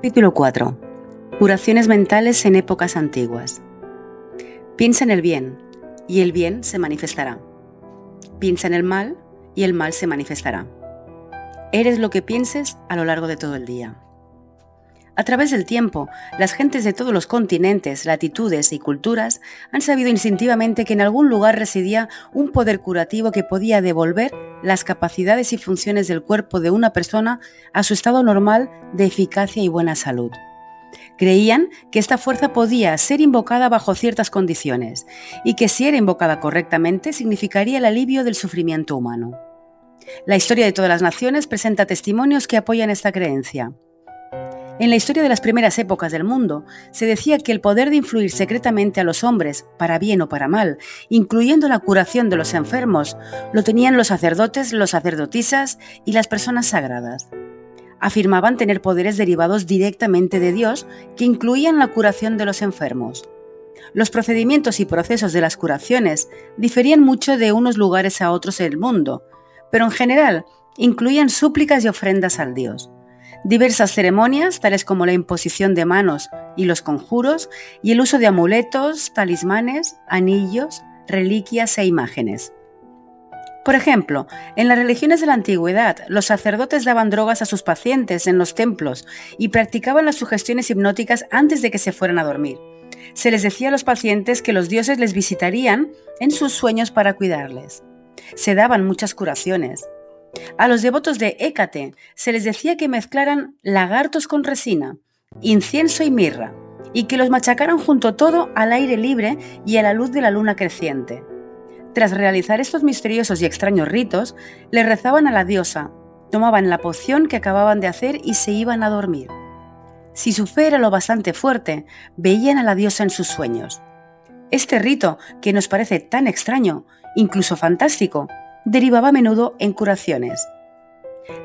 Capítulo 4. Curaciones mentales en épocas antiguas. Piensa en el bien, y el bien se manifestará. Piensa en el mal, y el mal se manifestará. Eres lo que pienses a lo largo de todo el día. A través del tiempo, las gentes de todos los continentes, latitudes y culturas han sabido instintivamente que en algún lugar residía un poder curativo que podía devolver las capacidades y funciones del cuerpo de una persona a su estado normal de eficacia y buena salud. Creían que esta fuerza podía ser invocada bajo ciertas condiciones y que si era invocada correctamente significaría el alivio del sufrimiento humano. La historia de todas las naciones presenta testimonios que apoyan esta creencia. En la historia de las primeras épocas del mundo, se decía que el poder de influir secretamente a los hombres, para bien o para mal, incluyendo la curación de los enfermos, lo tenían los sacerdotes, las sacerdotisas y las personas sagradas. Afirmaban tener poderes derivados directamente de Dios que incluían la curación de los enfermos. Los procedimientos y procesos de las curaciones diferían mucho de unos lugares a otros en el mundo, pero en general incluían súplicas y ofrendas al Dios. Diversas ceremonias, tales como la imposición de manos y los conjuros, y el uso de amuletos, talismanes, anillos, reliquias e imágenes. Por ejemplo, en las religiones de la antigüedad, los sacerdotes daban drogas a sus pacientes en los templos y practicaban las sugestiones hipnóticas antes de que se fueran a dormir. Se les decía a los pacientes que los dioses les visitarían en sus sueños para cuidarles. Se daban muchas curaciones. A los devotos de Hécate se les decía que mezclaran lagartos con resina, incienso y mirra, y que los machacaran junto todo al aire libre y a la luz de la luna creciente. Tras realizar estos misteriosos y extraños ritos, le rezaban a la diosa, tomaban la poción que acababan de hacer y se iban a dormir. Si su fe era lo bastante fuerte, veían a la diosa en sus sueños. Este rito, que nos parece tan extraño, incluso fantástico, derivaba a menudo en curaciones.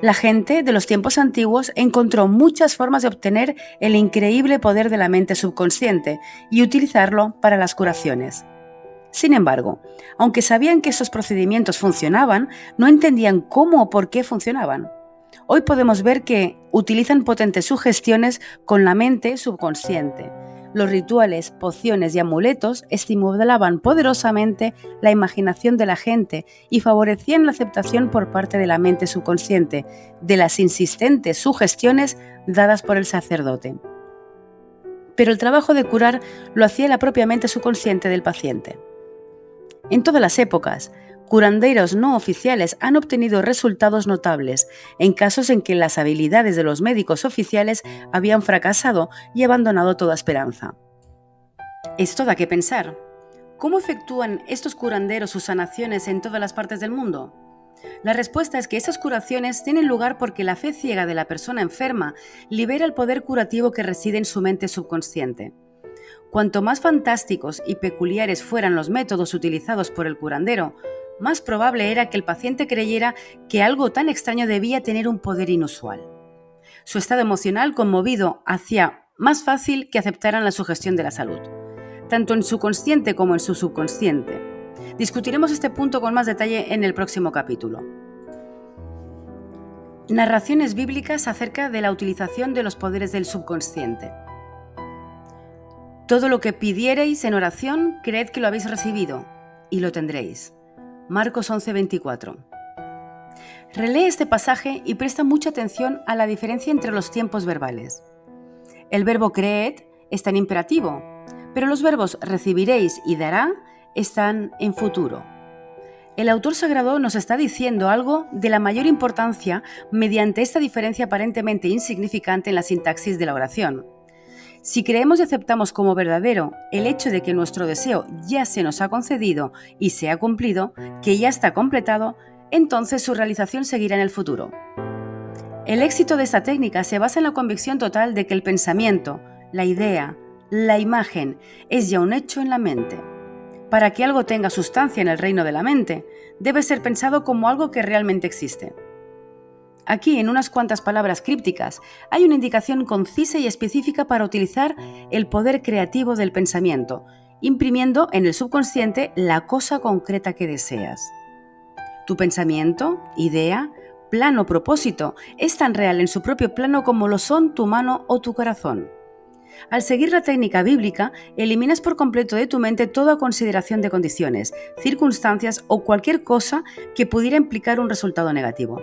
La gente de los tiempos antiguos encontró muchas formas de obtener el increíble poder de la mente subconsciente y utilizarlo para las curaciones. Sin embargo, aunque sabían que estos procedimientos funcionaban, no entendían cómo o por qué funcionaban. Hoy podemos ver que utilizan potentes sugestiones con la mente subconsciente. Los rituales, pociones y amuletos estimulaban poderosamente la imaginación de la gente y favorecían la aceptación por parte de la mente subconsciente de las insistentes sugestiones dadas por el sacerdote. Pero el trabajo de curar lo hacía la propia mente subconsciente del paciente. En todas las épocas, curanderos no oficiales han obtenido resultados notables en casos en que las habilidades de los médicos oficiales habían fracasado y abandonado toda esperanza. Esto da que pensar. ¿Cómo efectúan estos curanderos sus sanaciones en todas las partes del mundo? La respuesta es que esas curaciones tienen lugar porque la fe ciega de la persona enferma libera el poder curativo que reside en su mente subconsciente. Cuanto más fantásticos y peculiares fueran los métodos utilizados por el curandero, más probable era que el paciente creyera que algo tan extraño debía tener un poder inusual. Su estado emocional conmovido hacía más fácil que aceptaran la sugestión de la salud, tanto en su consciente como en su subconsciente. Discutiremos este punto con más detalle en el próximo capítulo. Narraciones bíblicas acerca de la utilización de los poderes del subconsciente. Todo lo que pidiereis en oración, creed que lo habéis recibido, y lo tendréis. Marcos 11:24. Relee este pasaje y presta mucha atención a la diferencia entre los tiempos verbales. El verbo creed está en imperativo, pero los verbos recibiréis y dará están en futuro. El autor sagrado nos está diciendo algo de la mayor importancia mediante esta diferencia aparentemente insignificante en la sintaxis de la oración. Si creemos y aceptamos como verdadero el hecho de que nuestro deseo ya se nos ha concedido y se ha cumplido, que ya está completado, entonces su realización seguirá en el futuro. El éxito de esta técnica se basa en la convicción total de que el pensamiento, la idea, la imagen es ya un hecho en la mente. Para que algo tenga sustancia en el reino de la mente, debe ser pensado como algo que realmente existe. Aquí, en unas cuantas palabras crípticas, hay una indicación concisa y específica para utilizar el poder creativo del pensamiento, imprimiendo en el subconsciente la cosa concreta que deseas. Tu pensamiento, idea, plano propósito es tan real en su propio plano como lo son tu mano o tu corazón. Al seguir la técnica bíblica, eliminas por completo de tu mente toda consideración de condiciones, circunstancias o cualquier cosa que pudiera implicar un resultado negativo.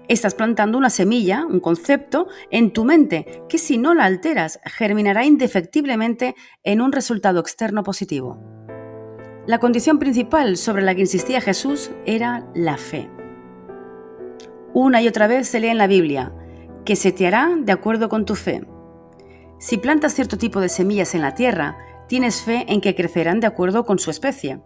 Estás plantando una semilla, un concepto, en tu mente que si no la alteras, germinará indefectiblemente en un resultado externo positivo. La condición principal sobre la que insistía Jesús era la fe. Una y otra vez se lee en la Biblia, que se te hará de acuerdo con tu fe. Si plantas cierto tipo de semillas en la tierra, tienes fe en que crecerán de acuerdo con su especie.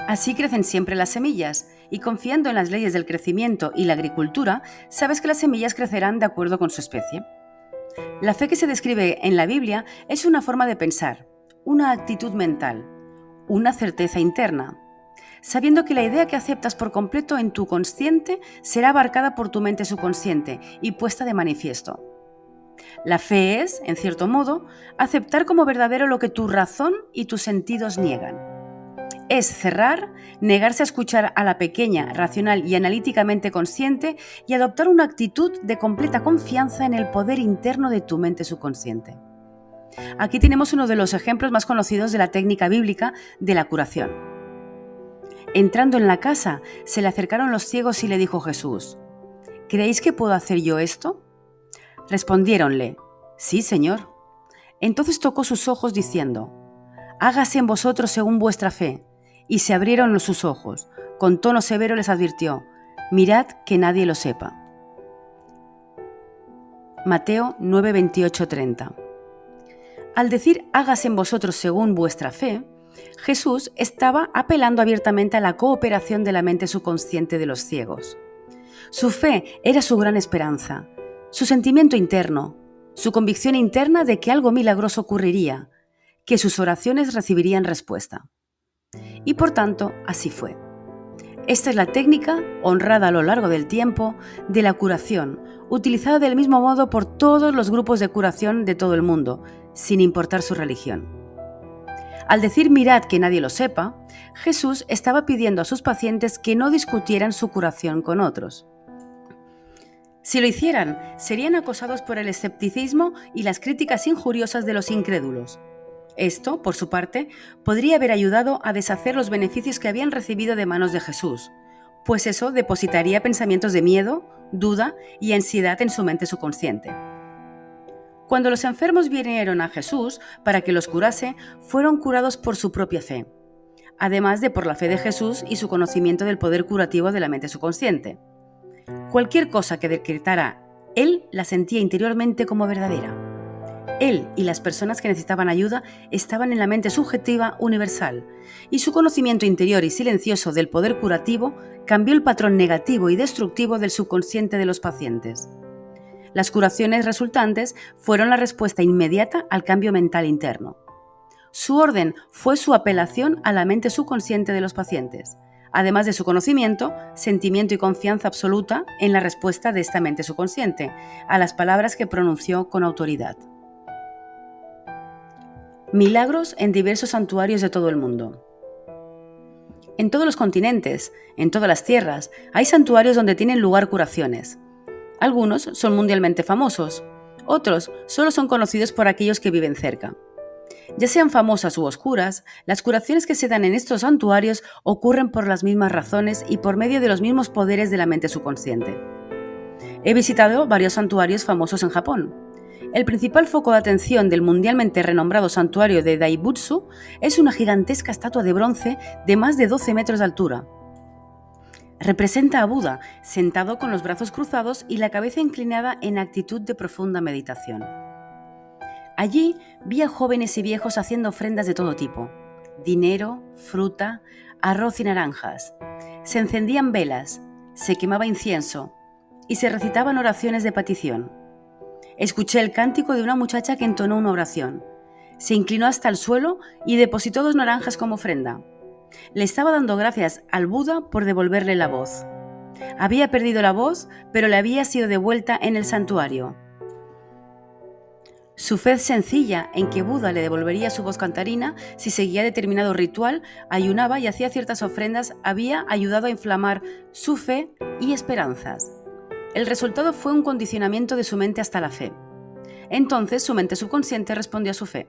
Así crecen siempre las semillas, y confiando en las leyes del crecimiento y la agricultura, sabes que las semillas crecerán de acuerdo con su especie. La fe que se describe en la Biblia es una forma de pensar, una actitud mental, una certeza interna, sabiendo que la idea que aceptas por completo en tu consciente será abarcada por tu mente subconsciente y puesta de manifiesto. La fe es, en cierto modo, aceptar como verdadero lo que tu razón y tus sentidos niegan. Es cerrar, negarse a escuchar a la pequeña, racional y analíticamente consciente y adoptar una actitud de completa confianza en el poder interno de tu mente subconsciente. Aquí tenemos uno de los ejemplos más conocidos de la técnica bíblica de la curación. Entrando en la casa, se le acercaron los ciegos y le dijo Jesús: ¿Creéis que puedo hacer yo esto? Respondiéronle: Sí, Señor. Entonces tocó sus ojos diciendo: Hágase en vosotros según vuestra fe. Y se abrieron sus ojos. Con tono severo les advirtió: Mirad que nadie lo sepa. Mateo 9, 28, 30. Al decir hágase en vosotros según vuestra fe, Jesús estaba apelando abiertamente a la cooperación de la mente subconsciente de los ciegos. Su fe era su gran esperanza, su sentimiento interno, su convicción interna de que algo milagroso ocurriría, que sus oraciones recibirían respuesta. Y por tanto, así fue. Esta es la técnica, honrada a lo largo del tiempo, de la curación, utilizada del mismo modo por todos los grupos de curación de todo el mundo, sin importar su religión. Al decir mirad que nadie lo sepa, Jesús estaba pidiendo a sus pacientes que no discutieran su curación con otros. Si lo hicieran, serían acosados por el escepticismo y las críticas injuriosas de los incrédulos. Esto, por su parte, podría haber ayudado a deshacer los beneficios que habían recibido de manos de Jesús, pues eso depositaría pensamientos de miedo, duda y ansiedad en su mente subconsciente. Cuando los enfermos vinieron a Jesús para que los curase, fueron curados por su propia fe, además de por la fe de Jesús y su conocimiento del poder curativo de la mente subconsciente. Cualquier cosa que decretara, él la sentía interiormente como verdadera. Él y las personas que necesitaban ayuda estaban en la mente subjetiva universal, y su conocimiento interior y silencioso del poder curativo cambió el patrón negativo y destructivo del subconsciente de los pacientes. Las curaciones resultantes fueron la respuesta inmediata al cambio mental interno. Su orden fue su apelación a la mente subconsciente de los pacientes, además de su conocimiento, sentimiento y confianza absoluta en la respuesta de esta mente subconsciente a las palabras que pronunció con autoridad. Milagros en diversos santuarios de todo el mundo. En todos los continentes, en todas las tierras, hay santuarios donde tienen lugar curaciones. Algunos son mundialmente famosos, otros solo son conocidos por aquellos que viven cerca. Ya sean famosas u oscuras, las curaciones que se dan en estos santuarios ocurren por las mismas razones y por medio de los mismos poderes de la mente subconsciente. He visitado varios santuarios famosos en Japón. El principal foco de atención del mundialmente renombrado santuario de Daibutsu es una gigantesca estatua de bronce de más de 12 metros de altura. Representa a Buda, sentado con los brazos cruzados y la cabeza inclinada en actitud de profunda meditación. Allí vi a jóvenes y viejos haciendo ofrendas de todo tipo: dinero, fruta, arroz y naranjas. Se encendían velas, se quemaba incienso y se recitaban oraciones de petición. Escuché el cántico de una muchacha que entonó una oración. Se inclinó hasta el suelo y depositó 2 naranjas como ofrenda. Le estaba dando gracias al Buda por devolverle la voz. Había perdido la voz, pero le había sido devuelta en el santuario. Su fe sencilla en que Buda le devolvería su voz cantarina si seguía determinado ritual, ayunaba y hacía ciertas ofrendas, había ayudado a inflamar su fe y esperanzas. El resultado fue un condicionamiento de su mente hasta la fe. Entonces su mente subconsciente respondió a su fe.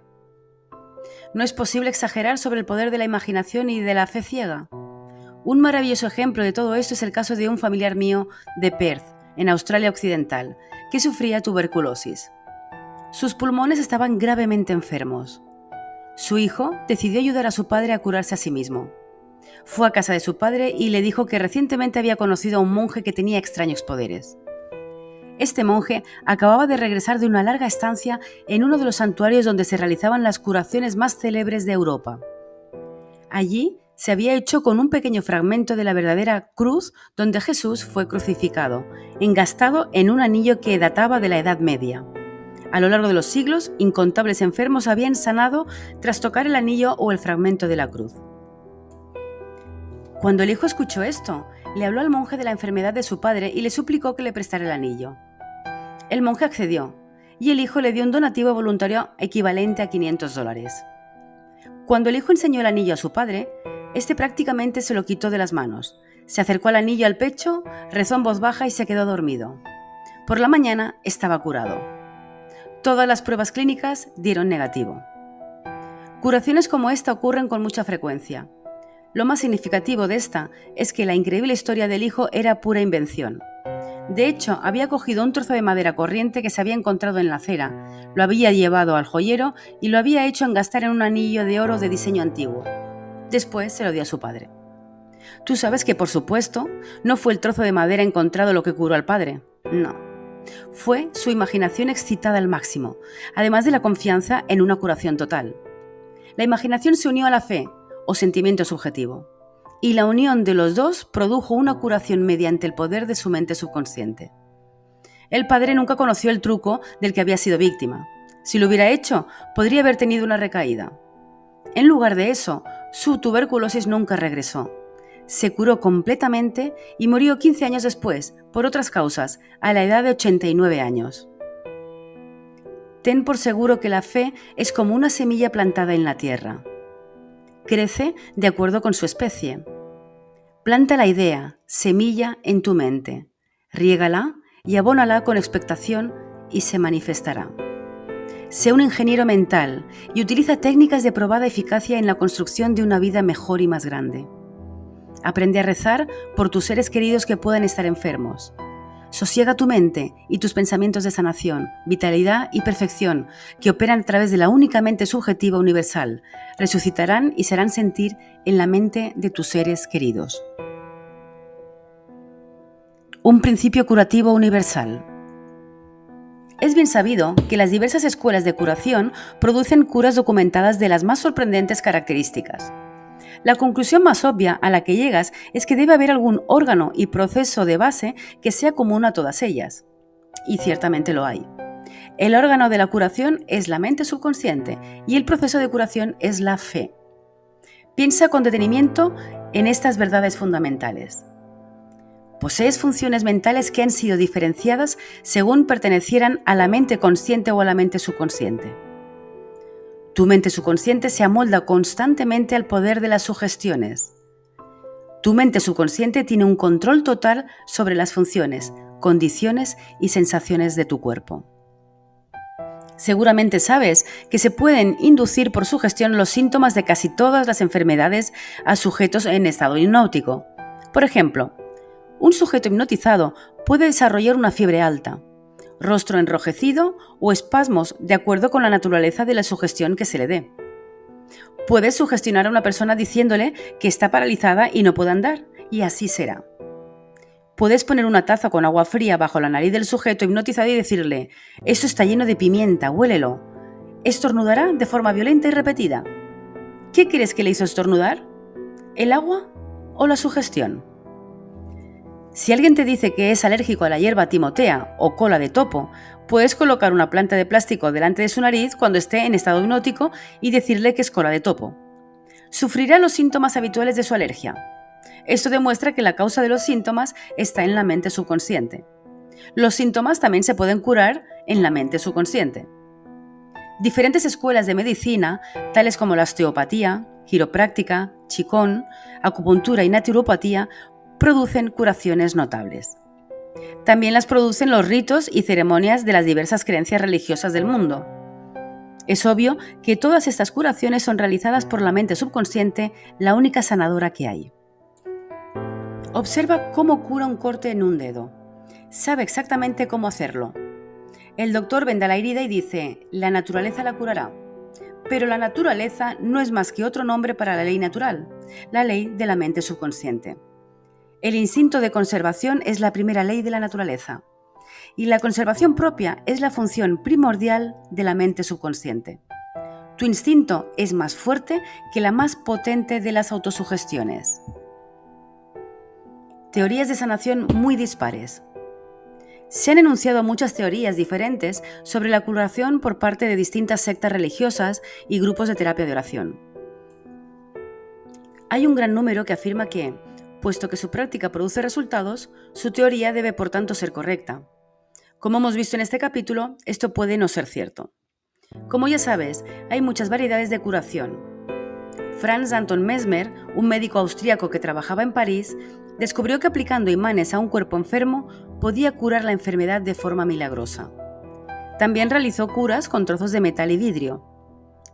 No es posible exagerar sobre el poder de la imaginación y de la fe ciega. Un maravilloso ejemplo de todo esto es el caso de un familiar mío de Perth, en Australia Occidental, que sufría tuberculosis. Sus pulmones estaban gravemente enfermos. Su hijo decidió ayudar a su padre a curarse a sí mismo. Fue a casa de su padre y le dijo que recientemente había conocido a un monje que tenía extraños poderes. Este monje acababa de regresar de una larga estancia en uno de los santuarios donde se realizaban las curaciones más célebres de Europa. Allí se había hecho con un pequeño fragmento de la verdadera cruz donde Jesús fue crucificado, engastado en un anillo que databa de la Edad Media. A lo largo de los siglos, incontables enfermos habían sanado tras tocar el anillo o el fragmento de la cruz. Cuando el hijo escuchó esto, le habló al monje de la enfermedad de su padre y le suplicó que le prestara el anillo. El monje accedió, y el hijo le dio un donativo voluntario equivalente a $500. Cuando el hijo enseñó el anillo a su padre, este prácticamente se lo quitó de las manos. Se acercó al anillo al pecho, rezó en voz baja y se quedó dormido. Por la mañana estaba curado. Todas las pruebas clínicas dieron negativo. Curaciones como esta ocurren con mucha frecuencia. Lo más significativo de esta es que la increíble historia del hijo era pura invención. De hecho, había cogido un trozo de madera corriente que se había encontrado en la acera, lo había llevado al joyero y lo había hecho engastar en un anillo de oro de diseño antiguo. Después se lo dio a su padre. Tú sabes que, por supuesto, no fue el trozo de madera encontrado lo que curó al padre. No. Fue su imaginación excitada al máximo, además de la confianza en una curación total. La imaginación se unió a la fe, o sentimiento subjetivo, y la unión de los dos produjo una curación mediante el poder de su mente subconsciente. El padre nunca conoció el truco del que había sido víctima. Si lo hubiera hecho, podría haber tenido una recaída. En lugar de eso, su tuberculosis nunca regresó. Se curó completamente y murió 15 años después, por otras causas, a la edad de 89 años. Ten por seguro que la fe es como una semilla plantada en la tierra. Crece de acuerdo con su especie. Planta la idea, semilla, en tu mente. Riégala y abónala con expectación y se manifestará. Sé un ingeniero mental y utiliza técnicas de probada eficacia en la construcción de una vida mejor y más grande. Aprende a rezar por tus seres queridos que puedan estar enfermos. Sosiega tu mente y tus pensamientos de sanación, vitalidad y perfección que operan a través de la única mente subjetiva universal. Resucitarán y se harán sentir en la mente de tus seres queridos. Un principio curativo universal. Es bien sabido que las diversas escuelas de curación producen curas documentadas de las más sorprendentes características. La conclusión más obvia a la que llegas es que debe haber algún órgano y proceso de base que sea común a todas ellas. Y ciertamente lo hay. El órgano de la curación es la mente subconsciente y el proceso de curación es la fe. Piensa con detenimiento en estas verdades fundamentales. Posees funciones mentales que han sido diferenciadas según pertenecieran a la mente consciente o a la mente subconsciente. Tu mente subconsciente se amolda constantemente al poder de las sugestiones. Tu mente subconsciente tiene un control total sobre las funciones, condiciones y sensaciones de tu cuerpo. Seguramente sabes que se pueden inducir por sugestión los síntomas de casi todas las enfermedades a sujetos en estado hipnótico. Por ejemplo, un sujeto hipnotizado puede desarrollar una fiebre alta, rostro enrojecido o espasmos de acuerdo con la naturaleza de la sugestión que se le dé. Puedes sugestionar a una persona diciéndole que está paralizada y no puede andar, y así será. Puedes poner una taza con agua fría bajo la nariz del sujeto hipnotizado y decirle: «Eso está lleno de pimienta, huélelo». Estornudará de forma violenta y repetida. ¿Qué crees que le hizo estornudar? ¿El agua o la sugestión? Si alguien te dice que es alérgico a la hierba timotea o cola de topo, puedes colocar una planta de plástico delante de su nariz cuando esté en estado hipnótico y decirle que es cola de topo. Sufrirá los síntomas habituales de su alergia. Esto demuestra que la causa de los síntomas está en la mente subconsciente. Los síntomas también se pueden curar en la mente subconsciente. Diferentes escuelas de medicina, tales como la osteopatía, quiropráctica, qigong, acupuntura y naturopatía, producen curaciones notables. También las producen los ritos y ceremonias de las diversas creencias religiosas del mundo. Es obvio que todas estas curaciones son realizadas por la mente subconsciente, la única sanadora que hay. Observa cómo cura un corte en un dedo. Sabe exactamente cómo hacerlo. El doctor venda la herida y dice: la naturaleza la curará. Pero la naturaleza no es más que otro nombre para la ley natural, la ley de la mente subconsciente. El instinto de conservación es la primera ley de la naturaleza. Y la conservación propia es la función primordial de la mente subconsciente. Tu instinto es más fuerte que la más potente de las autosugestiones. Teorías de sanación muy dispares. Se han enunciado muchas teorías diferentes sobre la curación por parte de distintas sectas religiosas y grupos de terapia de oración. Hay un gran número que afirma que, puesto que su práctica produce resultados, su teoría debe por tanto ser correcta. Como hemos visto en este capítulo, esto puede no ser cierto. Como ya sabes, hay muchas variedades de curación. Franz Anton Mesmer, un médico austríaco que trabajaba en París, descubrió que aplicando imanes a un cuerpo enfermo podía curar la enfermedad de forma milagrosa. También realizó curas con trozos de metal y vidrio.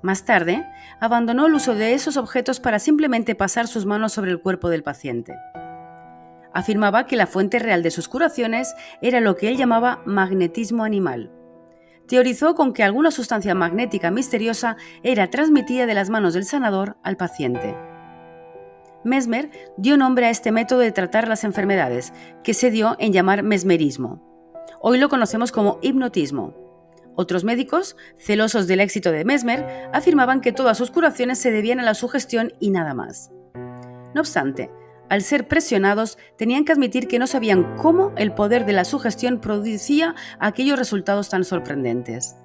Más tarde, abandonó el uso de esos objetos para simplemente pasar sus manos sobre el cuerpo del paciente. Afirmaba que la fuente real de sus curaciones era lo que él llamaba magnetismo animal. Teorizó con que alguna sustancia magnética misteriosa era transmitida de las manos del sanador al paciente. Mesmer dio nombre a este método de tratar las enfermedades, que se dio en llamar mesmerismo. Hoy lo conocemos como hipnotismo. Otros médicos, celosos del éxito de Mesmer, afirmaban que todas sus curaciones se debían a la sugestión y nada más. No obstante, al ser presionados, tenían que admitir que no sabían cómo el poder de la sugestión producía aquellos resultados tan sorprendentes.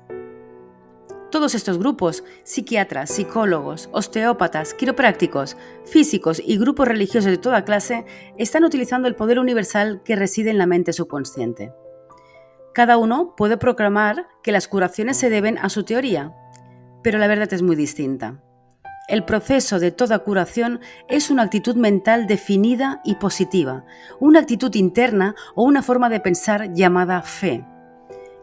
Todos estos grupos, psiquiatras, psicólogos, osteópatas, quiroprácticos, físicos y grupos religiosos de toda clase, están utilizando el poder universal que reside en la mente subconsciente. Cada uno puede proclamar que las curaciones se deben a su teoría, pero la verdad es muy distinta. El proceso de toda curación es una actitud mental definida y positiva, una actitud interna o una forma de pensar llamada fe.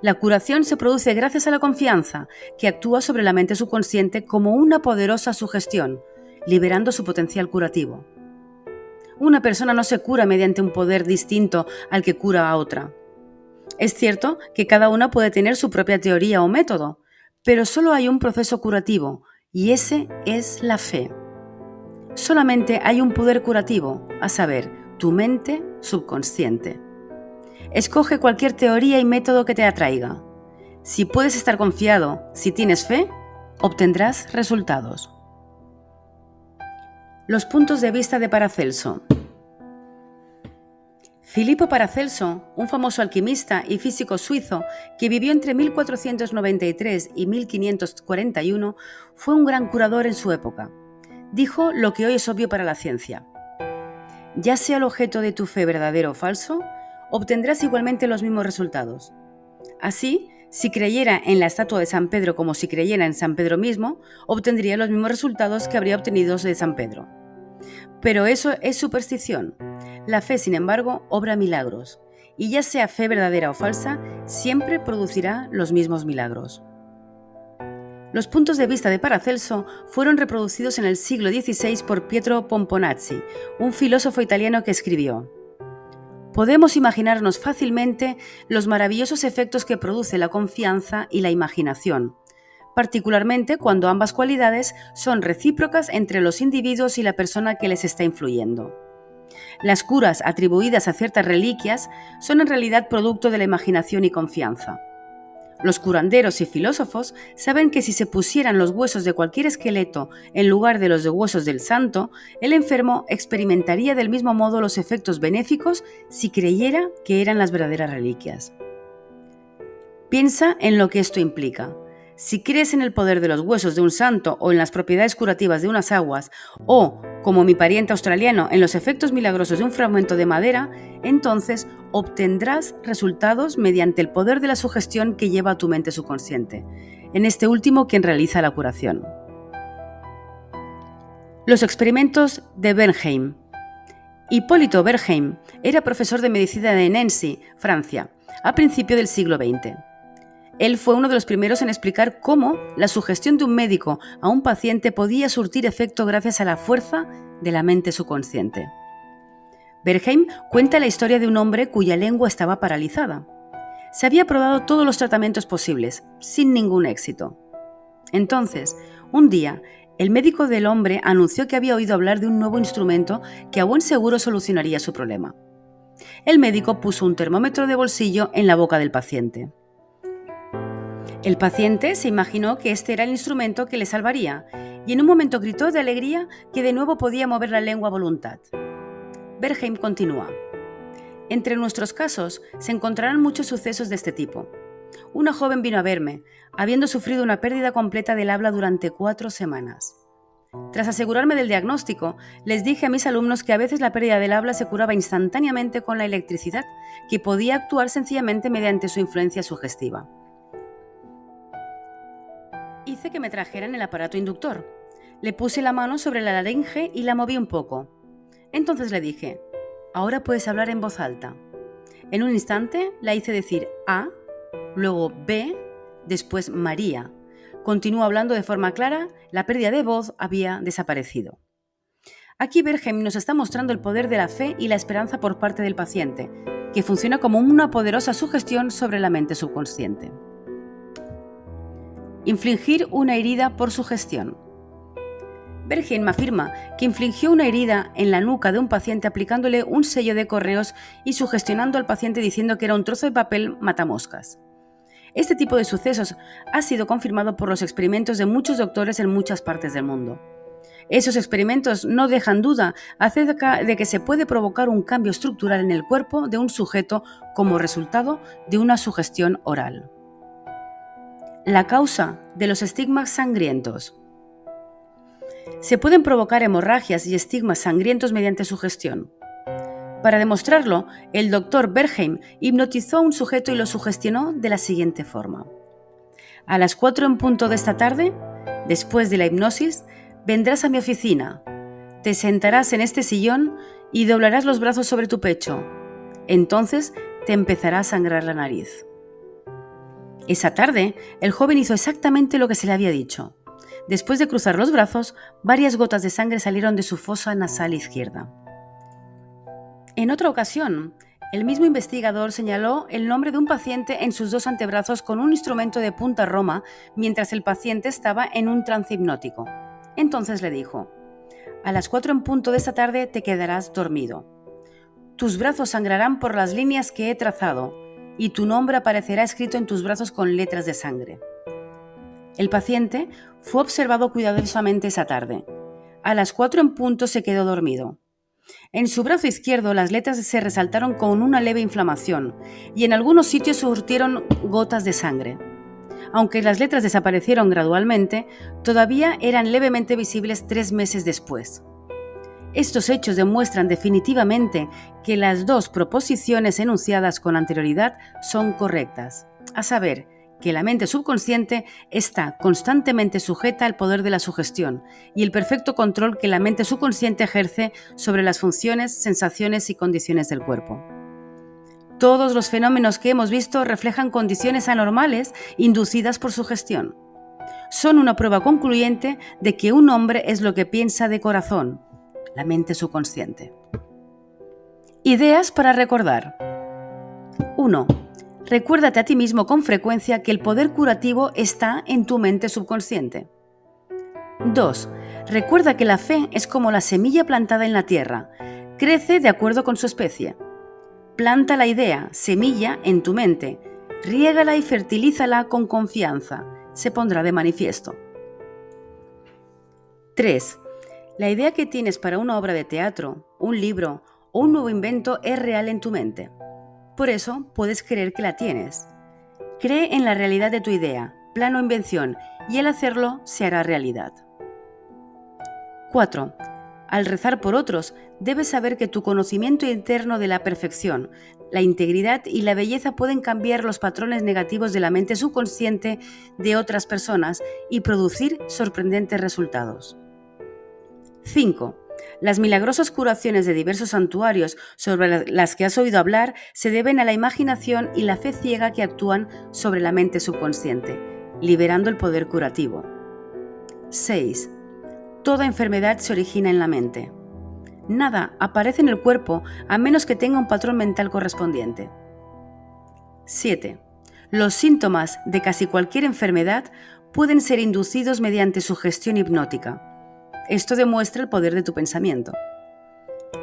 La curación se produce gracias a la confianza, que actúa sobre la mente subconsciente como una poderosa sugestión, liberando su potencial curativo. Una persona no se cura mediante un poder distinto al que cura a otra. Es cierto que cada una puede tener su propia teoría o método, pero solo hay un proceso curativo, y ese es la fe. Solamente hay un poder curativo, a saber, tu mente subconsciente. Escoge cualquier teoría y método que te atraiga. Si puedes estar confiado, si tienes fe, obtendrás resultados. Los puntos de vista de Paracelso. Filippo Paracelso, un famoso alquimista y físico suizo que vivió entre 1493 y 1541, fue un gran curador en su época. Dijo lo que hoy es obvio para la ciencia. Ya sea el objeto de tu fe verdadero o falso, obtendrás igualmente los mismos resultados. Así, si creyera en la estatua de San Pedro como si creyera en San Pedro mismo, obtendría los mismos resultados que habría obtenido de San Pedro. Pero eso es superstición. La fe, sin embargo, obra milagros, y ya sea fe verdadera o falsa, siempre producirá los mismos milagros. Los puntos de vista de Paracelso fueron reproducidos en el siglo XVI por Pietro Pomponazzi, un filósofo italiano que escribió: podemos imaginarnos fácilmente los maravillosos efectos que produce la confianza y la imaginación, particularmente cuando ambas cualidades son recíprocas entre los individuos y la persona que les está influyendo. Las curas atribuidas a ciertas reliquias son en realidad producto de la imaginación y confianza. Los curanderos y filósofos saben que si se pusieran los huesos de cualquier esqueleto en lugar de los de huesos del santo, el enfermo experimentaría del mismo modo los efectos benéficos si creyera que eran las verdaderas reliquias. Piensa en lo que esto implica. Si crees en el poder de los huesos de un santo o en las propiedades curativas de unas aguas, o, como mi pariente australiano, en los efectos milagrosos de un fragmento de madera, entonces obtendrás resultados mediante el poder de la sugestión que lleva a tu mente subconsciente. En este último, quien realiza la curación. Los experimentos de Bernheim. Hipólito Bernheim era profesor de medicina de Nancy, Francia, a principios del siglo XX. Él fue uno de los primeros en explicar cómo la sugestión de un médico a un paciente podía surtir efecto gracias a la fuerza de la mente subconsciente. Bernheim cuenta la historia de un hombre cuya lengua estaba paralizada. Se había probado todos los tratamientos posibles, sin ningún éxito. Entonces, un día, el médico del hombre anunció que había oído hablar de un nuevo instrumento que a buen seguro solucionaría su problema. El médico puso un termómetro de bolsillo en la boca del paciente. El paciente se imaginó que este era el instrumento que le salvaría y en un momento gritó de alegría que de nuevo podía mover la lengua a voluntad. Bernheim continúa. Entre nuestros casos se encontrarán muchos sucesos de este tipo. Una joven vino a verme, habiendo sufrido una pérdida completa del habla durante 4 semanas. Tras asegurarme del diagnóstico, les dije a mis alumnos que a veces la pérdida del habla se curaba instantáneamente con la electricidad, que podía actuar sencillamente mediante su influencia sugestiva. Hice que me trajeran el aparato inductor. Le puse la mano sobre la laringe y la moví un poco. Entonces le dije, ahora puedes hablar en voz alta. En un instante la hice decir A, luego B, después María. Continuó hablando de forma clara, la pérdida de voz había desaparecido. Aquí Bernheim nos está mostrando el poder de la fe y la esperanza por parte del paciente, que funciona como una poderosa sugestión sobre la mente subconsciente. Infligir una herida por sugestión. Bernheim afirma que infligió una herida en la nuca de un paciente aplicándole un sello de correos y sugestionando al paciente diciendo que era un trozo de papel matamoscas. Este tipo de sucesos ha sido confirmado por los experimentos de muchos doctores en muchas partes del mundo. Esos experimentos no dejan duda acerca de que se puede provocar un cambio estructural en el cuerpo de un sujeto como resultado de una sugestión oral. La causa de los estigmas sangrientos. Se pueden provocar hemorragias y estigmas sangrientos mediante sugestión. Para demostrarlo, el doctor Bernheim hipnotizó a un sujeto y lo sugestionó de la siguiente forma. A las 4 en punto de esta tarde, después de la hipnosis, vendrás a mi oficina, te sentarás en este sillón y doblarás los brazos sobre tu pecho. Entonces te empezará a sangrar la nariz. Esa tarde, el joven hizo exactamente lo que se le había dicho. Después de cruzar los brazos, varias gotas de sangre salieron de su fosa nasal izquierda. En otra ocasión, el mismo investigador señaló el nombre de un paciente en sus 2 antebrazos con un instrumento de punta roma mientras el paciente estaba en un trance hipnótico. Entonces le dijo, a las 4 en punto de esta tarde te quedarás dormido. Tus brazos sangrarán por las líneas que he trazado y tu nombre aparecerá escrito en tus brazos con letras de sangre. El paciente fue observado cuidadosamente esa tarde. A las 4 en punto se quedó dormido. En su brazo izquierdo las letras se resaltaron con una leve inflamación y en algunos sitios surtieron gotas de sangre. Aunque las letras desaparecieron gradualmente, todavía eran levemente visibles 3 meses después. Estos hechos demuestran definitivamente que las 2 proposiciones enunciadas con anterioridad son correctas, a saber, que la mente subconsciente está constantemente sujeta al poder de la sugestión y el perfecto control que la mente subconsciente ejerce sobre las funciones, sensaciones y condiciones del cuerpo. Todos los fenómenos que hemos visto reflejan condiciones anormales inducidas por sugestión. Son una prueba concluyente de que un hombre es lo que piensa de corazón, la mente subconsciente. Ideas para recordar. 1. Recuérdate a ti mismo con frecuencia que el poder curativo está en tu mente subconsciente. 2. Recuerda que la fe es como la semilla plantada en la tierra. Crece de acuerdo con su especie. Planta la idea, semilla, en tu mente. Riégala y fertilízala con confianza. Se pondrá de manifiesto. 3. La idea que tienes para una obra de teatro, un libro o un nuevo invento es real en tu mente. Por eso puedes creer que la tienes. Cree en la realidad de tu idea. plan o invención, y al hacerlo se hará realidad. 4. Al rezar por otros, debes saber que tu conocimiento interno de la perfección, la integridad y la belleza pueden cambiar los patrones negativos de la mente subconsciente de otras personas y producir sorprendentes resultados. 5. Las milagrosas curaciones de diversos santuarios sobre las que has oído hablar se deben a la imaginación y la fe ciega que actúan sobre la mente subconsciente, liberando el poder curativo. 6. Toda enfermedad se origina en la mente. Nada aparece en el cuerpo a menos que tenga un patrón mental correspondiente. 7. Los síntomas de casi cualquier enfermedad pueden ser inducidos mediante sugestión hipnótica. Esto demuestra el poder de tu pensamiento.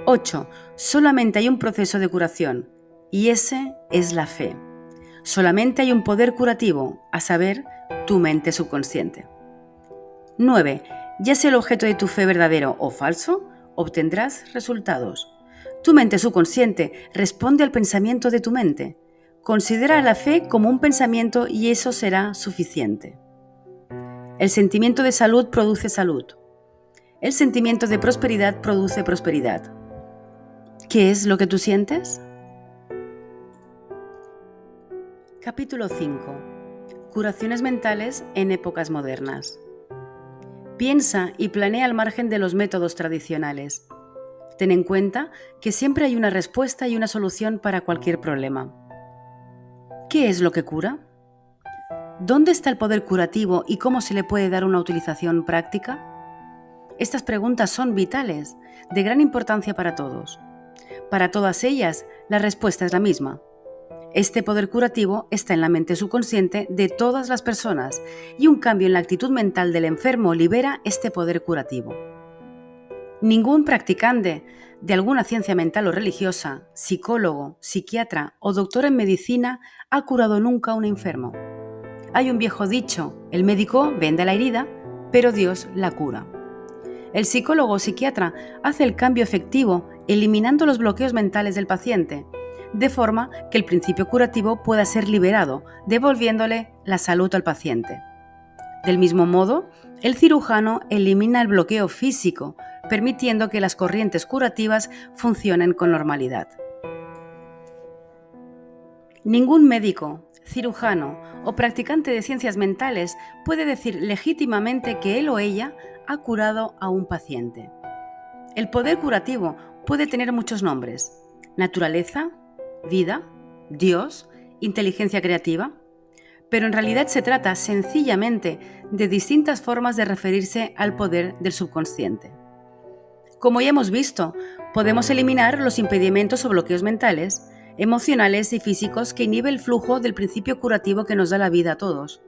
8. Solamente hay un proceso de curación, y ese es la fe. Solamente hay un poder curativo, a saber, tu mente subconsciente. 9. Ya sea el objeto de tu fe verdadero o falso, obtendrás resultados. Tu mente subconsciente responde al pensamiento de tu mente. Considera la fe como un pensamiento y eso será suficiente. El sentimiento de salud produce salud. El sentimiento de prosperidad produce prosperidad. ¿Qué es lo que tú sientes? Capítulo 5. Curaciones mentales en épocas modernas. Piensa y planea al margen de los métodos tradicionales. Ten en cuenta que siempre hay una respuesta y una solución para cualquier problema. ¿Qué es lo que cura? ¿Dónde está el poder curativo y cómo se le puede dar una utilización práctica? Estas preguntas son vitales, de gran importancia para todos. Para todas ellas, la respuesta es la misma. Este poder curativo está en la mente subconsciente de todas las personas y un cambio en la actitud mental del enfermo libera este poder curativo. Ningún practicante de alguna ciencia mental o religiosa, psicólogo, psiquiatra o doctor en medicina ha curado nunca a un enfermo. Hay un viejo dicho, el médico venda la herida, pero Dios la cura. El psicólogo o psiquiatra hace el cambio efectivo eliminando los bloqueos mentales del paciente, de forma que el principio curativo pueda ser liberado, devolviéndole la salud al paciente. Del mismo modo, el cirujano elimina el bloqueo físico, permitiendo que las corrientes curativas funcionen con normalidad. Ningún médico, cirujano o practicante de ciencias mentales puede decir legítimamente que él o ella ha curado a un paciente. El poder curativo puede tener muchos nombres: naturaleza, vida, Dios, inteligencia creativa, pero en realidad se trata sencillamente de distintas formas de referirse al poder del subconsciente. Como ya hemos visto, podemos eliminar los impedimentos o bloqueos mentales, emocionales y físicos que inhiben el flujo del principio curativo que nos da la vida a todos.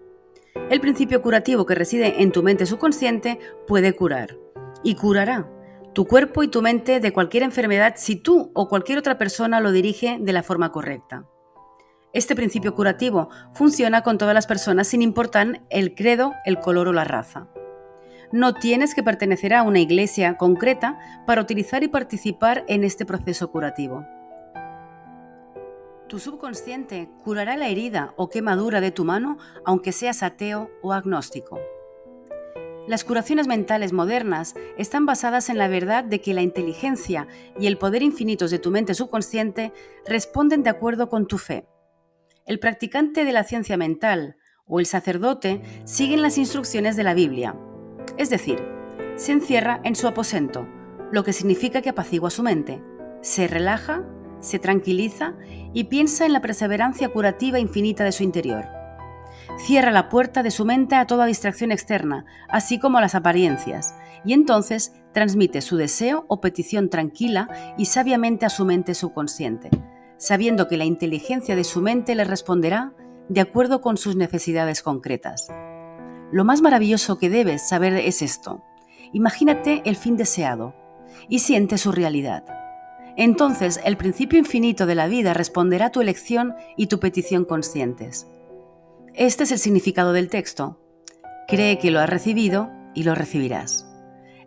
El principio curativo que reside en tu mente subconsciente puede curar y curará tu cuerpo y tu mente de cualquier enfermedad si tú o cualquier otra persona lo dirige de la forma correcta. Este principio curativo funciona con todas las personas sin importar el credo, el color o la raza. No tienes que pertenecer a una iglesia concreta para utilizar y participar en este proceso curativo. Tu subconsciente curará la herida o quemadura de tu mano aunque seas ateo o agnóstico. Las curaciones mentales modernas están basadas en la verdad de que la inteligencia y el poder infinitos de tu mente subconsciente responden de acuerdo con tu fe. El practicante de la ciencia mental o el sacerdote siguen las instrucciones de la Biblia, es decir, se encierra en su aposento, lo que significa que apacigua su mente, se relaja, se tranquiliza y piensa en la perseverancia curativa infinita de su interior. Cierra la puerta de su mente a toda distracción externa, así como a las apariencias, y entonces transmite su deseo o petición tranquila y sabiamente a su mente subconsciente, sabiendo que la inteligencia de su mente le responderá de acuerdo con sus necesidades concretas. Lo más maravilloso que debes saber es esto. Imagínate el fin deseado y siente su realidad. Entonces el principio infinito de la vida responderá a tu elección y tu petición conscientes. Este es el significado del texto. Cree que lo has recibido y lo recibirás.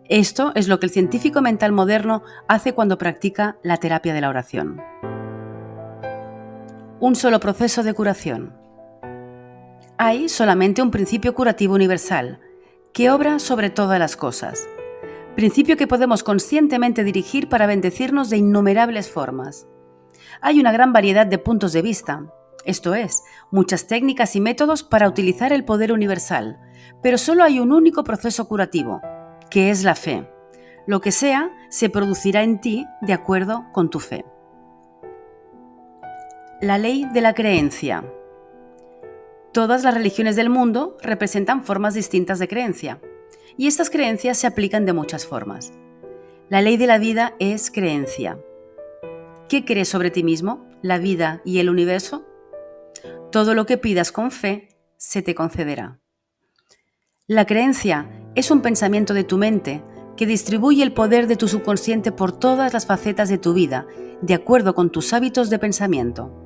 Esto es lo que el científico mental moderno hace cuando practica la terapia de la oración. Un solo proceso de curación. Hay solamente un principio curativo universal, que obra sobre todas las cosas. Principio que podemos conscientemente dirigir para bendecirnos de innumerables formas. Hay una gran variedad de puntos de vista, esto es, muchas técnicas y métodos para utilizar el poder universal, pero solo hay un único proceso curativo, que es la fe. Lo que sea, se producirá en ti de acuerdo con tu fe. La ley de la creencia. Todas las religiones del mundo representan formas distintas de creencia, y estas creencias se aplican de muchas formas. La ley de la vida es creencia. ¿Qué crees sobre ti mismo, la vida y el universo? Todo lo que pidas con fe se te concederá. La creencia es un pensamiento de tu mente que distribuye el poder de tu subconsciente por todas las facetas de tu vida, de acuerdo con tus hábitos de pensamiento.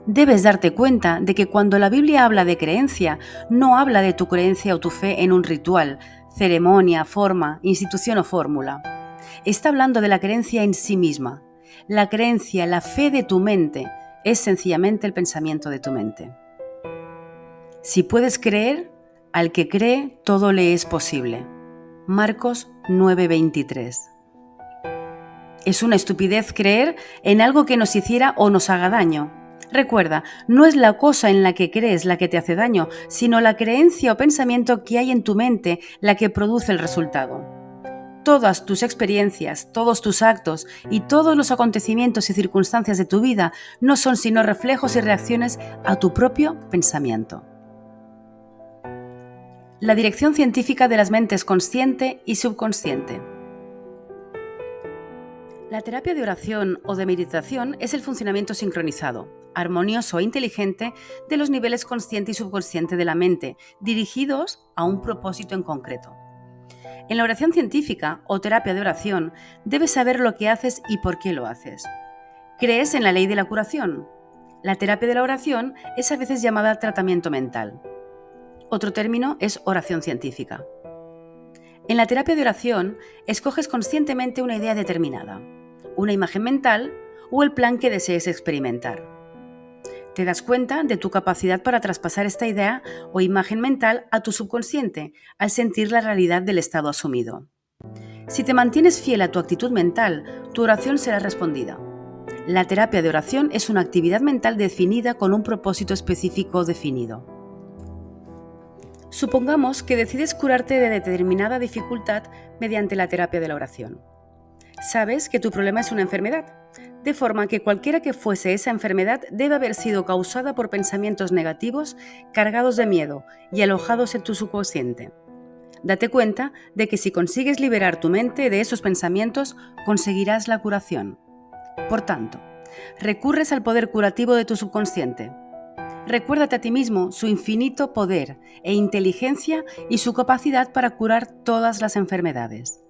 Debes darte cuenta de que cuando la Biblia habla de creencia, no habla de tu creencia o tu fe en un ritual, ceremonia, forma, institución o fórmula. Está hablando de la creencia en sí misma. La creencia, la fe de tu mente, es sencillamente el pensamiento de tu mente. Si puedes creer, al que cree, todo le es posible. Marcos 9:23. Es una estupidez creer en algo que nos hiciera o nos haga daño. Recuerda, no es la cosa en la que crees la que te hace daño, sino la creencia o pensamiento que hay en tu mente la que produce el resultado. Todas tus experiencias, todos tus actos y todos los acontecimientos y circunstancias de tu vida no son sino reflejos y reacciones a tu propio pensamiento. La dirección científica de las mentes consciente y subconsciente. La terapia de oración o de meditación es el funcionamiento sincronizado, armonioso e inteligente de los niveles consciente y subconsciente de la mente, dirigidos a un propósito en concreto. En la oración científica o terapia de oración, debes saber lo que haces y por qué lo haces. ¿Crees en la ley de la curación? La terapia de la oración es a veces llamada tratamiento mental. Otro término es oración científica. En la terapia de oración, escoges conscientemente una idea determinada, una imagen mental o el plan que desees experimentar. Te das cuenta de tu capacidad para traspasar esta idea o imagen mental a tu subconsciente al sentir la realidad del estado asumido. Si te mantienes fiel a tu actitud mental, tu oración será respondida. La terapia de oración es una actividad mental definida con un propósito específico definido. Supongamos que decides curarte de determinada dificultad mediante la terapia de la oración. Sabes que tu problema es una enfermedad, de forma que cualquiera que fuese esa enfermedad debe haber sido causada por pensamientos negativos cargados de miedo y alojados en tu subconsciente. Date cuenta de que si consigues liberar tu mente de esos pensamientos, conseguirás la curación. Por tanto, recurres al poder curativo de tu subconsciente. Recuérdate a ti mismo su infinito poder e inteligencia y su capacidad para curar todas las enfermedades.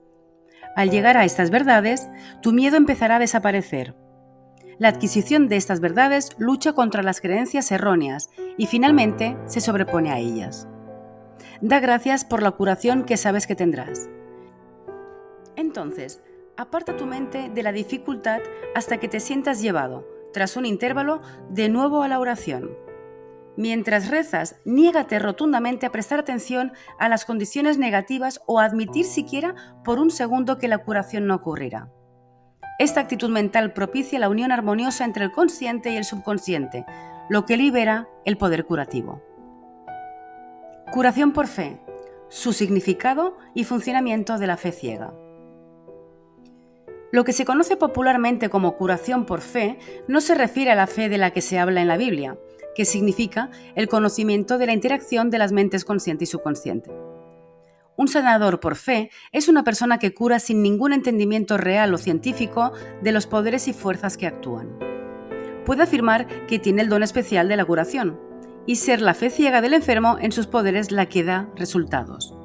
Al llegar a estas verdades, tu miedo empezará a desaparecer. La adquisición de estas verdades lucha contra las creencias erróneas y finalmente se sobrepone a ellas. Da gracias por la curación que sabes que tendrás. Entonces, aparta tu mente de la dificultad hasta que te sientas llevado, tras un intervalo, de nuevo a la oración. Mientras rezas, niégate rotundamente a prestar atención a las condiciones negativas o a admitir siquiera por un segundo que la curación no ocurrirá. Esta actitud mental propicia la unión armoniosa entre el consciente y el subconsciente, lo que libera el poder curativo. Curación por fe, su significado y funcionamiento de la fe ciega. Lo que se conoce popularmente como curación por fe no se refiere a la fe de la que se habla en la Biblia, que significa el conocimiento de la interacción de las mentes consciente y subconsciente. Un sanador por fe es una persona que cura sin ningún entendimiento real o científico de los poderes y fuerzas que actúan. Puede afirmar que tiene el don especial de la curación y ser la fe ciega del enfermo en sus poderes la que da resultados.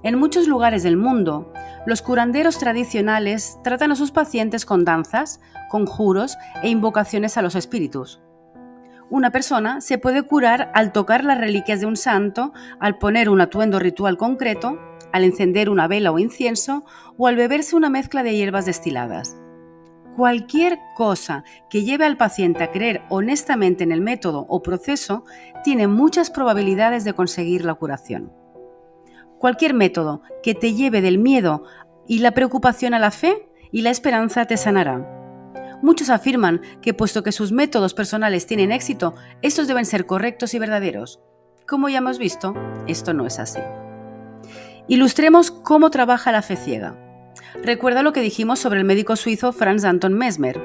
En muchos lugares del mundo, los curanderos tradicionales tratan a sus pacientes con danzas, conjuros e invocaciones a los espíritus. Una persona se puede curar al tocar las reliquias de un santo, al poner un atuendo ritual concreto, al encender una vela o incienso o al beberse una mezcla de hierbas destiladas. cualquier cosa que lleve al paciente a creer honestamente en el método o proceso tiene muchas probabilidades de conseguir la curación. Cualquier método que te lleve del miedo y la preocupación a la fe y la esperanza te sanará. Muchos afirman que puesto que sus métodos personales tienen éxito, estos deben ser correctos y verdaderos. Como ya hemos visto, esto no es así. Ilustremos cómo trabaja la fe ciega. Recuerda lo que dijimos sobre el médico suizo Franz Anton Mesmer.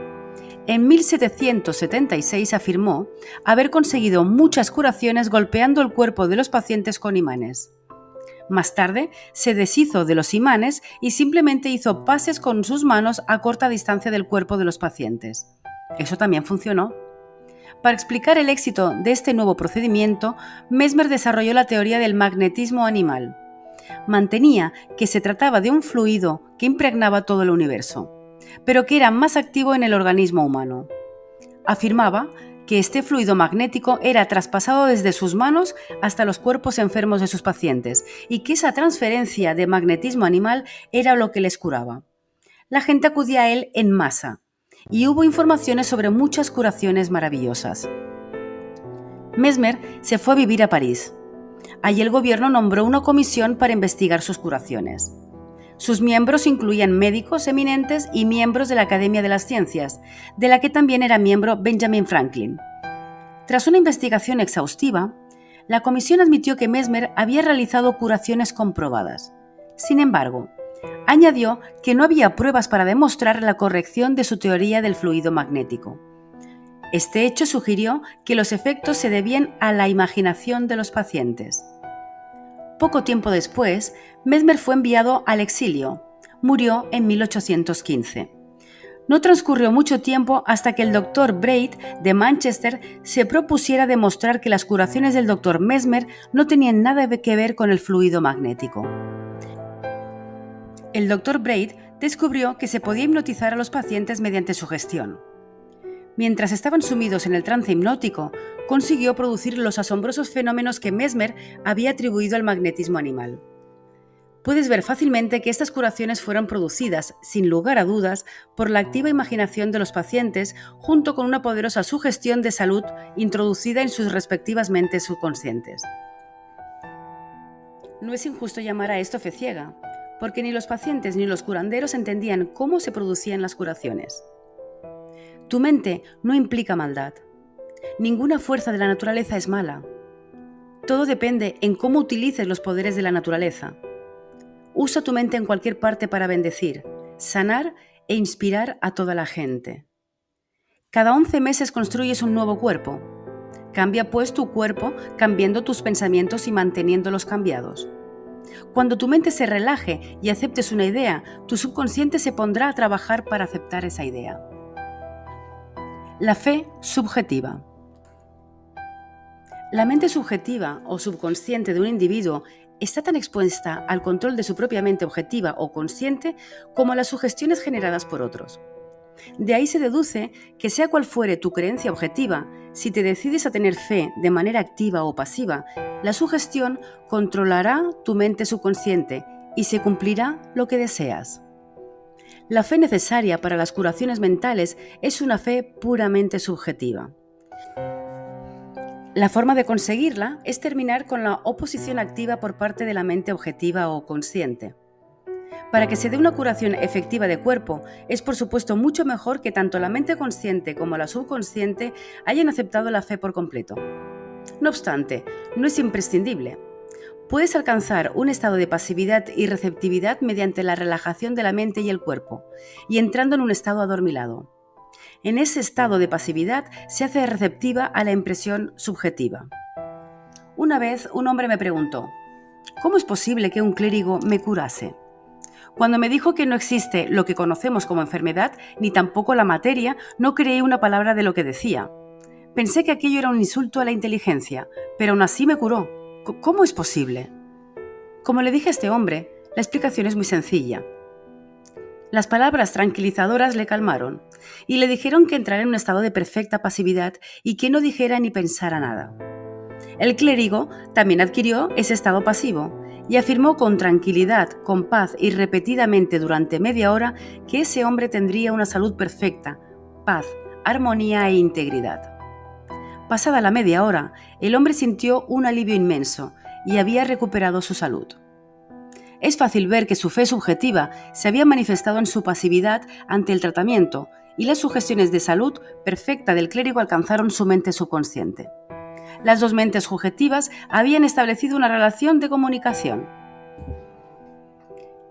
En 1776 afirmó haber conseguido muchas curaciones golpeando el cuerpo de los pacientes con imanes. Más tarde, se deshizo de los imanes y simplemente hizo pases con sus manos a corta distancia del cuerpo de los pacientes. Eso también funcionó. Para explicar el éxito de este nuevo procedimiento, Mesmer desarrolló la teoría del magnetismo animal. Mantenía que se trataba de un fluido que impregnaba todo el universo, pero que era más activo en el organismo humano. Afirmaba que este fluido magnético era traspasado desde sus manos hasta los cuerpos enfermos de sus pacientes y que esa transferencia de magnetismo animal era lo que les curaba. La gente acudía a él en masa y hubo informaciones sobre muchas curaciones maravillosas. Mesmer se fue a vivir a París. Allí el gobierno nombró una comisión para investigar sus curaciones. Sus miembros incluían médicos eminentes y miembros de la Academia de las Ciencias, de la que también era miembro Benjamin Franklin. Tras una investigación exhaustiva, la comisión admitió que Mesmer había realizado curaciones comprobadas. Sin embargo, añadió que no había pruebas para demostrar la corrección de su teoría del fluido magnético. Este hecho sugirió que los efectos se debían a la imaginación de los pacientes. Poco tiempo después, Mesmer fue enviado al exilio. Murió en 1815. No transcurrió mucho tiempo hasta que el Dr. Braid de Manchester se propusiera demostrar que las curaciones del Dr. Mesmer no tenían nada que ver con el fluido magnético. El Dr. Braid descubrió que se podía hipnotizar a los pacientes mediante sugestión. Mientras estaban sumidos en el trance hipnótico, consiguió producir los asombrosos fenómenos que Mesmer había atribuido al magnetismo animal. Puedes ver fácilmente que estas curaciones fueron producidas, sin lugar a dudas, por la activa imaginación de los pacientes junto con una poderosa sugestión de salud introducida en sus respectivas mentes subconscientes. No es injusto llamar a esto fe ciega, porque ni los pacientes ni los curanderos entendían cómo se producían las curaciones. Tu mente no implica maldad. Ninguna fuerza de la naturaleza es mala. Todo depende en cómo utilices los poderes de la naturaleza. Usa tu mente en cualquier parte para bendecir, sanar e inspirar a toda la gente. Cada 11 meses construyes un nuevo cuerpo. Cambia pues tu cuerpo cambiando tus pensamientos y manteniéndolos cambiados. Cuando tu mente se relaje y aceptes una idea, tu subconsciente se pondrá a trabajar para aceptar esa idea. La fe subjetiva. La mente subjetiva o subconsciente de un individuo está tan expuesta al control de su propia mente objetiva o consciente como a las sugestiones generadas por otros. De ahí se deduce que sea cual fuere tu creencia objetiva, si te decides a tener fe de manera activa o pasiva, la sugestión controlará tu mente subconsciente y se cumplirá lo que deseas. La fe necesaria para las curaciones mentales es una fe puramente subjetiva. La forma de conseguirla es terminar con la oposición activa por parte de la mente objetiva o consciente. Para que se dé una curación efectiva de cuerpo, es por supuesto mucho mejor que tanto la mente consciente como la subconsciente hayan aceptado la fe por completo. No obstante, no es imprescindible. Puedes alcanzar un estado de pasividad y receptividad mediante la relajación de la mente y el cuerpo, y entrando en un estado adormilado. En ese estado de pasividad se hace receptiva a la impresión subjetiva. Una vez un hombre me preguntó, ¿cómo es posible que un clérigo me curase? Cuando me dijo que no existe lo que conocemos como enfermedad, ni tampoco la materia, no creí una palabra de lo que decía. Pensé que aquello era un insulto a la inteligencia, pero aún así me curó. ¿Cómo es posible? Como le dije a este hombre, la explicación es muy sencilla. Las palabras tranquilizadoras le calmaron y le dijeron que entrara en un estado de perfecta pasividad y que no dijera ni pensara nada. El clérigo también adquirió ese estado pasivo y afirmó con tranquilidad, con paz y repetidamente durante media hora que ese hombre tendría una salud perfecta, paz, armonía e integridad. Pasada la media hora, el hombre sintió un alivio inmenso y había recuperado su salud. Es fácil ver que su fe subjetiva se había manifestado en su pasividad ante el tratamiento y las sugestiones de salud perfecta del clérigo alcanzaron su mente subconsciente. Las dos mentes subjetivas habían establecido una relación de comunicación.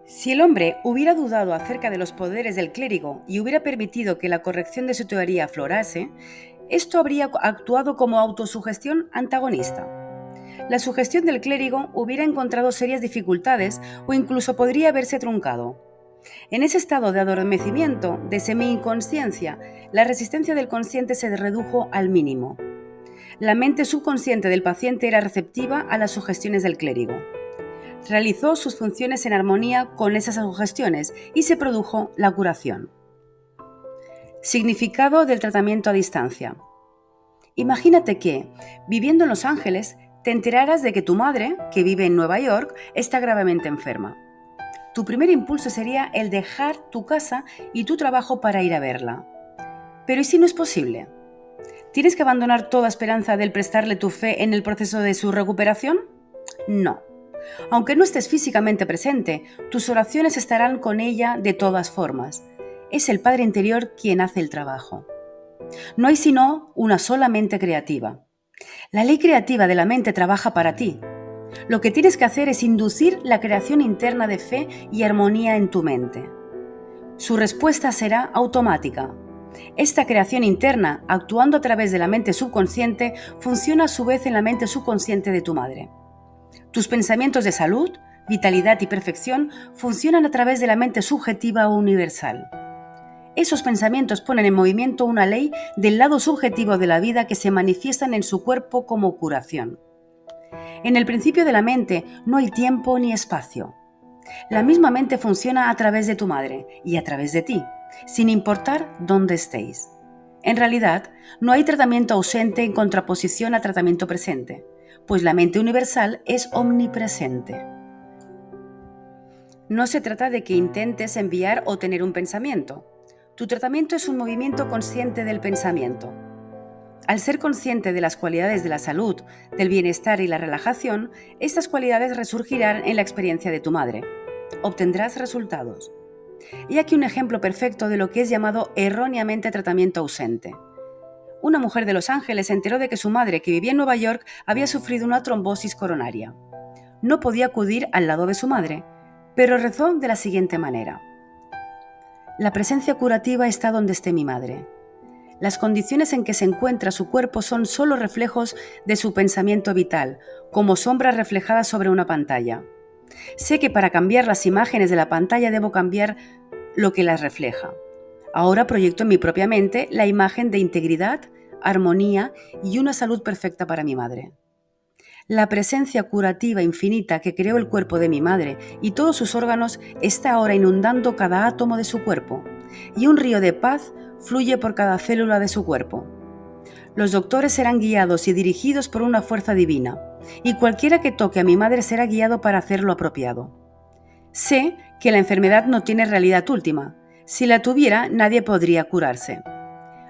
Si el hombre hubiera dudado acerca de los poderes del clérigo y hubiera permitido que la corrección de su teoría aflorase, esto habría actuado como autosugestión antagonista. La sugestión del clérigo hubiera encontrado serias dificultades o incluso podría haberse truncado. En ese estado de adormecimiento, de semi-inconsciencia, la resistencia del consciente se redujo al mínimo. La mente subconsciente del paciente era receptiva a las sugestiones del clérigo. Realizó sus funciones en armonía con esas sugestiones y se produjo la curación. Significado del tratamiento a distancia. Imagínate que, viviendo en Los Ángeles, te enteraras de que tu madre, que vive en Nueva York, está gravemente enferma. Tu primer impulso sería el dejar tu casa y tu trabajo para ir a verla. Pero ¿y si no es posible? ¿Tienes que abandonar toda esperanza del prestarle tu fe en el proceso de su recuperación? No. Aunque no estés físicamente presente, tus oraciones estarán con ella de todas formas. Es el Padre Interior quien hace el trabajo. No hay sino una sola mente creativa. La ley creativa de la mente trabaja para ti. Lo que tienes que hacer es inducir la creación interna de fe y armonía en tu mente. Su respuesta será automática. Esta creación interna, actuando a través de la mente subconsciente, funciona a su vez en la mente subconsciente de tu madre. Tus pensamientos de salud, vitalidad y perfección funcionan a través de la mente subjetiva o universal. Esos pensamientos ponen en movimiento una ley del lado subjetivo de la vida que se manifiestan en su cuerpo como curación. En el principio de la mente no hay tiempo ni espacio. La misma mente funciona a través de tu madre y a través de ti, sin importar dónde estéis. En realidad, no hay tratamiento ausente en contraposición a tratamiento presente, pues la mente universal es omnipresente. No se trata de que intentes enviar o tener un pensamiento. Tu tratamiento es un movimiento consciente del pensamiento. Al ser consciente de las cualidades de la salud, del bienestar y la relajación, estas cualidades resurgirán en la experiencia de tu madre. Obtendrás resultados. Y aquí un ejemplo perfecto de lo que es llamado erróneamente tratamiento ausente. Una mujer de Los Ángeles se enteró de que su madre, que vivía en Nueva York, había sufrido una trombosis coronaria. No podía acudir al lado de su madre, pero rezó de la siguiente manera: la presencia curativa está donde esté mi madre. Las condiciones en que se encuentra su cuerpo son solo reflejos de su pensamiento vital, como sombras reflejadas sobre una pantalla. Sé que para cambiar las imágenes de la pantalla debo cambiar lo que las refleja. Ahora proyecto en mi propia mente la imagen de integridad, armonía y una salud perfecta para mi madre. La presencia curativa infinita que creó el cuerpo de mi madre y todos sus órganos está ahora inundando cada átomo de su cuerpo, y un río de paz fluye por cada célula de su cuerpo. Los doctores serán guiados y dirigidos por una fuerza divina, y cualquiera que toque a mi madre será guiado para hacer lo apropiado. Sé que la enfermedad no tiene realidad última. Si la tuviera, nadie podría curarse.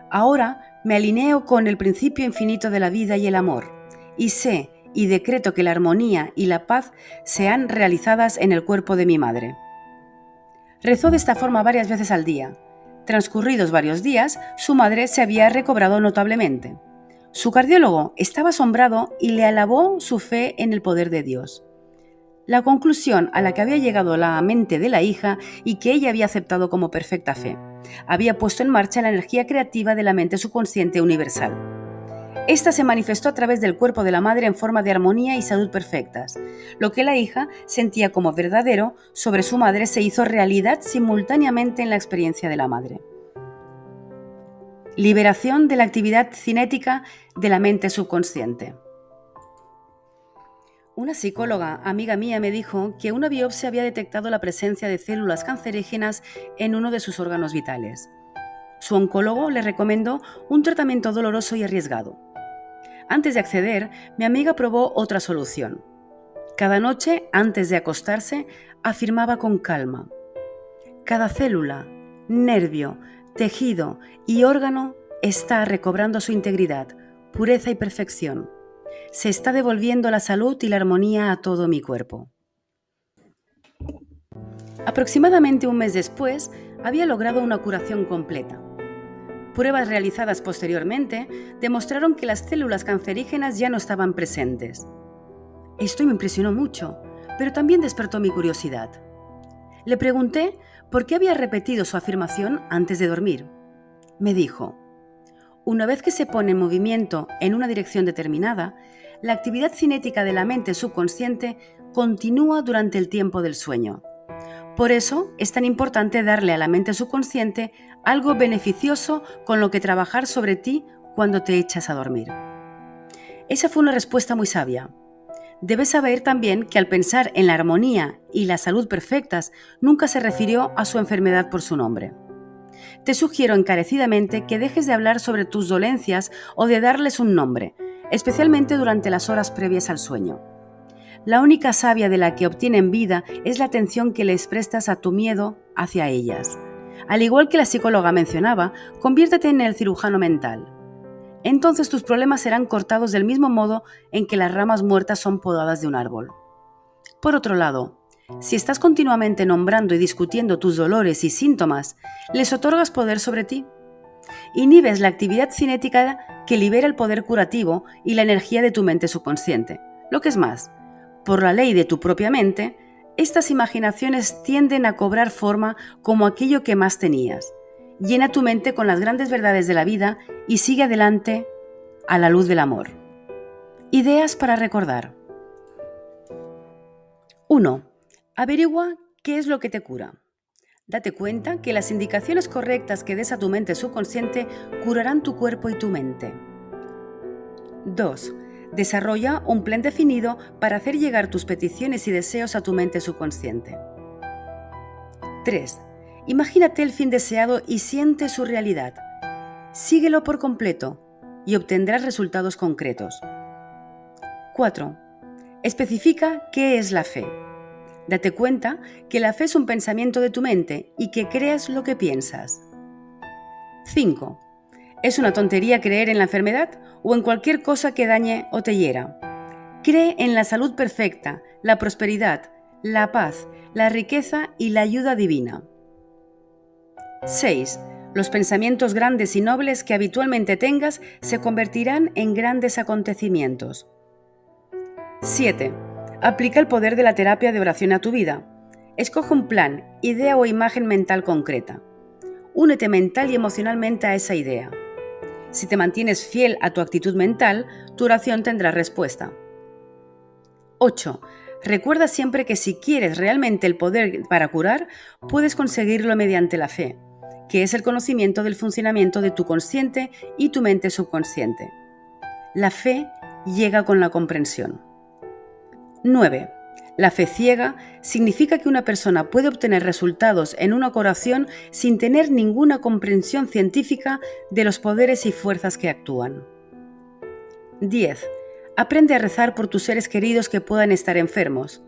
Ahora me alineo con el principio infinito de la vida y el amor, y sé y decreto que la armonía y la paz sean realizadas en el cuerpo de mi madre. Rezó de esta forma varias veces al día. Transcurridos varios días, su madre se había recobrado notablemente. Su cardiólogo estaba asombrado y le alabó su fe en el poder de Dios. La conclusión a la que había llegado la mente de la hija y que ella había aceptado como perfecta fe, había puesto en marcha la energía creativa de la mente subconsciente universal. Esta se manifestó a través del cuerpo de la madre en forma de armonía y salud perfectas. Lo que la hija sentía como verdadero sobre su madre se hizo realidad simultáneamente en la experiencia de la madre. Liberación de la actividad cinética de la mente subconsciente. Una psicóloga, amiga mía, me dijo que una biopsia había detectado la presencia de células cancerígenas en uno de sus órganos vitales. Su oncólogo le recomendó un tratamiento doloroso y arriesgado. Antes de acceder, mi amiga probó otra solución: Cada noche, antes de acostarse, afirmaba con calma: cada célula, nervio, tejido y órgano está recobrando su integridad, pureza y perfección. Se está devolviendo la salud y la armonía a todo mi cuerpo. Aproximadamente un mes después, había logrado una curación completa. Pruebas realizadas posteriormente demostraron que las células cancerígenas ya no estaban presentes. Esto me impresionó mucho, pero también despertó mi curiosidad. Le pregunté por qué había repetido su afirmación antes de dormir. Me dijo: una vez que se pone en movimiento en una dirección determinada, la actividad cinética de la mente subconsciente continúa durante el tiempo del sueño. Por eso es tan importante darle a la mente subconsciente algo beneficioso con lo que trabajar sobre ti cuando te echas a dormir. Esa fue una respuesta muy sabia. Debes saber también que al pensar en la armonía y la salud perfectas, nunca se refirió a su enfermedad por su nombre. Te sugiero encarecidamente que dejes de hablar sobre tus dolencias o de darles un nombre, especialmente durante las horas previas al sueño. La única savia de la que obtienen vida es la atención que les prestas a tu miedo hacia ellas. Al igual que la psicóloga mencionaba, conviértete en el cirujano mental. Entonces tus problemas serán cortados del mismo modo en que las ramas muertas son podadas de un árbol. Por otro lado, si estás continuamente nombrando y discutiendo tus dolores y síntomas, les otorgas poder sobre ti. Inhibes la actividad cinética que libera el poder curativo y la energía de tu mente subconsciente. Lo que es más, por la ley de tu propia mente, estas imaginaciones tienden a cobrar forma como aquello que más tenías. Llena tu mente con las grandes verdades de la vida y sigue adelante a la luz del amor. Ideas para recordar. 1. Averigua qué es lo que te cura. Date cuenta que las indicaciones correctas que des a tu mente subconsciente curarán tu cuerpo y tu mente. 2. Desarrolla un plan definido para hacer llegar tus peticiones y deseos a tu mente subconsciente. 3. Imagínate el fin deseado y siente su realidad. Síguelo por completo y obtendrás resultados concretos. 4. Especifica qué es la fe. Date cuenta que la fe es un pensamiento de tu mente y que creas lo que piensas. 5. ¿Es una tontería creer en la enfermedad o en cualquier cosa que dañe o te hiera? Cree en la salud perfecta, la prosperidad, la paz, la riqueza y la ayuda divina. 6. Los pensamientos grandes y nobles que habitualmente tengas se convertirán en grandes acontecimientos. 7. Aplica el poder de la terapia de oración a tu vida. Escoge un plan, idea o imagen mental concreta. Únete mental y emocionalmente a esa idea. Si te mantienes fiel a tu actitud mental, tu oración tendrá respuesta. 8. Recuerda siempre que si quieres realmente el poder para curar, puedes conseguirlo mediante la fe, que es el conocimiento del funcionamiento de tu consciente y tu mente subconsciente. La fe llega con la comprensión. 9. La fe ciega significa que una persona puede obtener resultados en una oración sin tener ninguna comprensión científica de los poderes y fuerzas que actúan. 10. Aprende a rezar por tus seres queridos que puedan estar enfermos.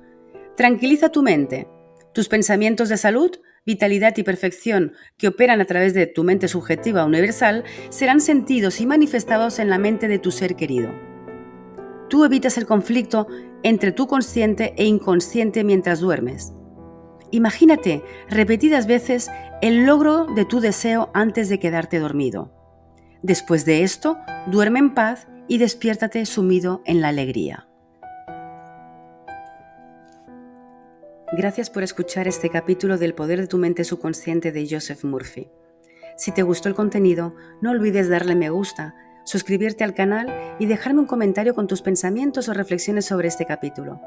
Tranquiliza tu mente. Tus pensamientos de salud, vitalidad y perfección que operan a través de tu mente subjetiva universal serán sentidos y manifestados en la mente de tu ser querido. Tú evitas el conflicto entre tu consciente e inconsciente mientras duermes. Imagínate repetidas veces el logro de tu deseo antes de quedarte dormido. Después de esto, duerme en paz y despiértate sumido en la alegría. Gracias por escuchar este capítulo del Poder de tu Mente Subconsciente de Joseph Murphy. Si te gustó el contenido, no olvides darle me gusta, suscribirte al canal y dejarme un comentario con tus pensamientos o reflexiones sobre este capítulo.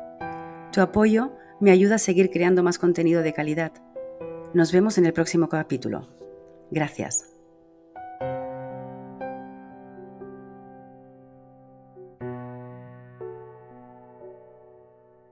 Tu apoyo me ayuda a seguir creando más contenido de calidad. Nos vemos en el próximo capítulo. Gracias.